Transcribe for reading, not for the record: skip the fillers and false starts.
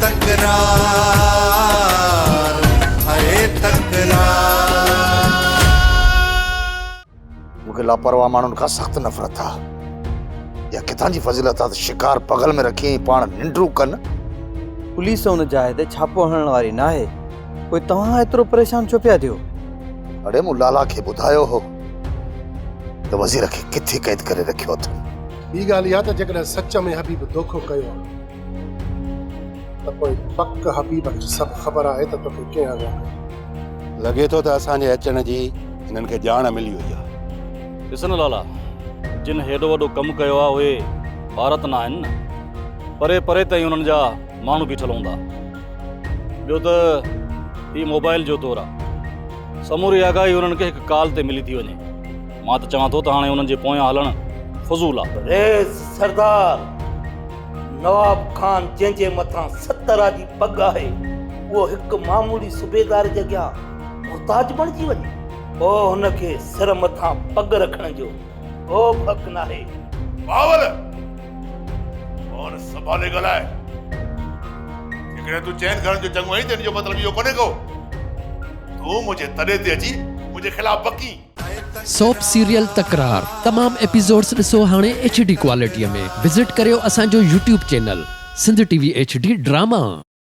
तकरार, हाय तकरार। मूंखे लापरवाह माण्हुनि खां सख़्त नफ़रत था। या किथां जी फज़ीलत आहे त शिकार बगल में रखी पाण निंड्रू कनि। पुलिस उन जाइ ते छापो हणण वारी नाहे, पोइ तव्हां एतिरो परेशान छो पिया थियो? अड़े मूं लाला खे ॿुधायो हो त वज़ीर खे किथे क़ैद करे रखियो अथनि। ॿी ॻाल्हि इहा त जेकॾहिं सच में हबीब धोखो कयो आहे त पोइ पक हबीब खे सभु ख़बर आहे त तोखे कंहिं अॻियां कयो। लॻे थो त असांजे अचण जी हिननि खे ॼाण मिली वई आहे। ॾिस न लाला, जिन हेॾो वॾो कमु कयो आहे उहे भारत न आहिनि न, परे परे ताईं उन्हनि जा माण्हू बीठल हूंदा। ॿियो त हीउ मोबाइल जो तौरु आहे, समूरी आगाही उन्हनि खे हिकु काल ते मिली थी वञे। मां त चवां थो त हाणे उन्हनि जे पोयां हलणु फज़ूल आहे। रे सरदार नवाब खान जंहिंजे मथां 70 जी पग आहे, उहो हिकु मामूली सूबेदार जे अॻियां मुहताज बणिजी वञे। ओ हुनखे सिर मथां पग रखण जो ओ हक़ नाहे। बावल और संभाले ॻाल्हाए। जेकॾहिं तूं चैन करण जो चङो आहीं त हिन जो मतिलबु इहो कोन्हे को तूं मुंहिंजे तॾे ते अची मुंहिंजे ख़िलाफ़ बकी। सोप सीरियल तकरार तमाम एपिसोड्स ॾिसो हाणे HD क्वालिटीअ में। विज़िट करियो असांजो YouTube channel Sindh TV HD drama.